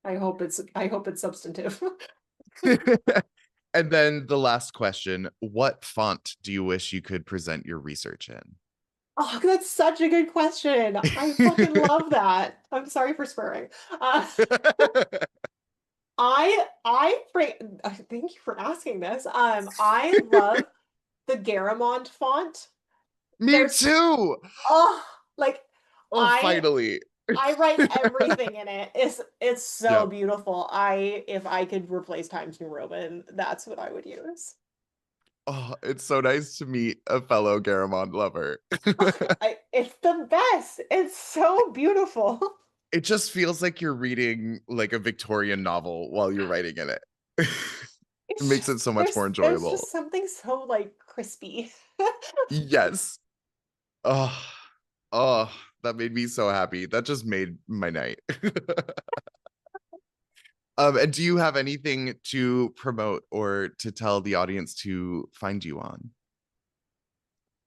I hope it's substantive. And then the last question, what font do you wish you could present your research in? Oh, that's such a good question. I fucking love that. I'm sorry for swearing. Uh, thank you for asking this. I love the Garamond font. Me There's too. oh, like Oh, I finally. I write everything in it. It's so Yep. beautiful. If I could replace Times New Roman, that's what I would use. Oh, it's so nice to meet a fellow Garamond lover. It's the best. It's so beautiful. It just feels like you're reading like a Victorian novel while you're writing in it. It It's makes it just so much more there's just enjoyable. something so like crispy. Yes. Oh, oh, that made me so happy. That just made my night. And do you have anything to promote or to tell the audience to find you on?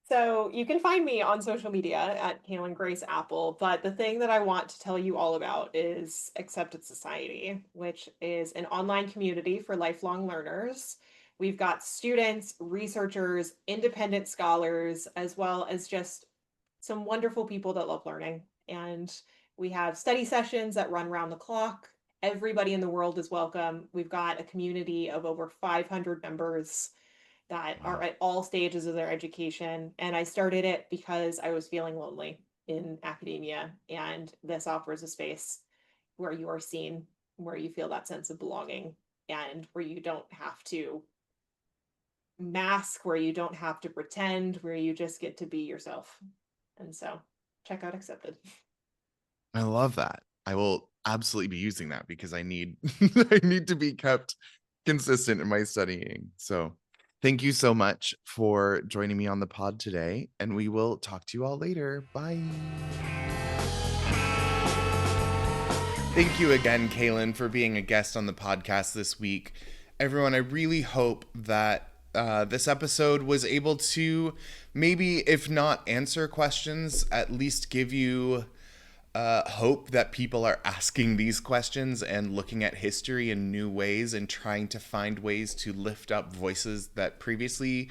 So you can find me on social media at Kaelyn Grace Apple, but the thing that I want to tell you all about is Accepted Society, which is an online community for lifelong learners. We've got students, researchers, independent scholars, as well as just some wonderful people that love learning. And we have study sessions that run around the clock. Everybody in the world is welcome. We've got a community of over 500 members that are Wow. at all stages of their education. And I started it because I was feeling lonely in academia. And this offers a space where you are seen, where you feel that sense of belonging, and where you don't have to mask, where you don't have to pretend, where you just get to be yourself. And so check out Accepted. I love that. I will absolutely be using that because I need I need to be kept consistent in my studying. So, thank you so much for joining me on the pod today, and we will talk to you all later. Bye. Thank you again, Kaelyn, for being a guest on the podcast this week. Everyone, I really hope that this episode was able to maybe, if not answer questions, at least give you hope that people are asking these questions and looking at history in new ways and trying to find ways to lift up voices that previously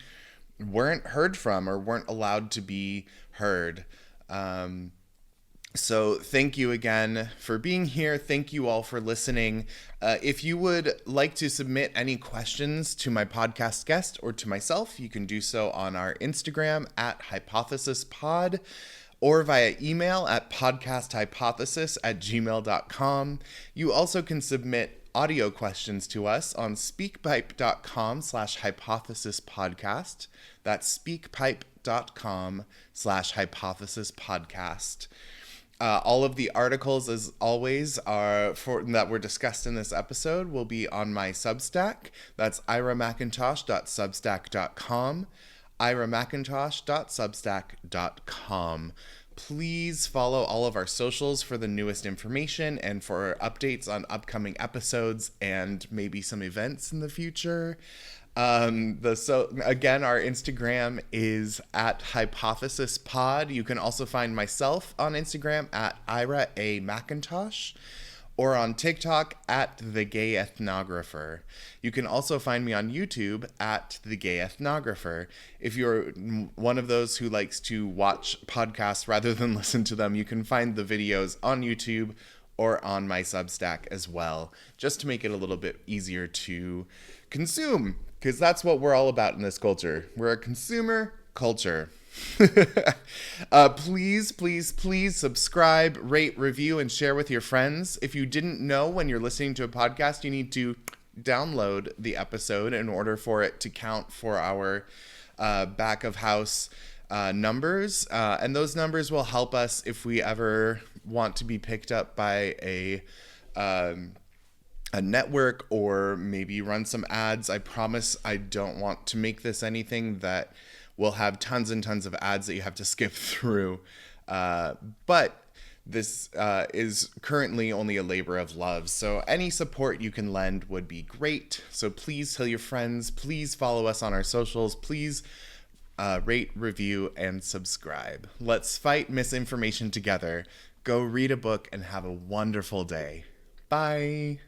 weren't heard from or weren't allowed to be heard. So, thank you again for being here. Thank you all for listening. If you would like to submit any questions to my podcast guest or to myself, you can do so on our Instagram at hypothesispod or via email at podcasthypothesis@gmail.com. You also can submit audio questions to us on speakpipe.com/hypothesispodcast. That's speakpipe.com/hypothesispodcast. All of the articles, as always, that were discussed in this episode will be on my Substack. That's iramcintosh.substack.com. iramcintosh.substack.com. Please follow all of our socials for the newest information and for updates on upcoming episodes and maybe some events in the future. Again, our Instagram is at hypothesispod. You can also find myself on Instagram at Ira A. McIntosh or on TikTok at The Gay Ethnographer. You can also find me on YouTube at The Gay Ethnographer. If you're one of those who likes to watch podcasts rather than listen to them, you can find the videos on YouTube or on my Substack as well, just to make it a little bit easier to consume, because that's what we're all about in this culture. We're a consumer culture. Please subscribe, rate, review, and share with your friends. If you didn't know, when you're listening to a podcast, you need to download the episode in order for it to count for our back of house numbers. And those numbers will help us if we ever want to be picked up by a network or maybe run some ads. I promise I don't want to make this anything that will have tons and tons of ads that you have to skip through. But this is currently only a labor of love. So any support you can lend would be great. So please tell your friends. Please follow us on our socials. Please rate, review, and subscribe. Let's fight misinformation together. Go read a book and have a wonderful day. Bye.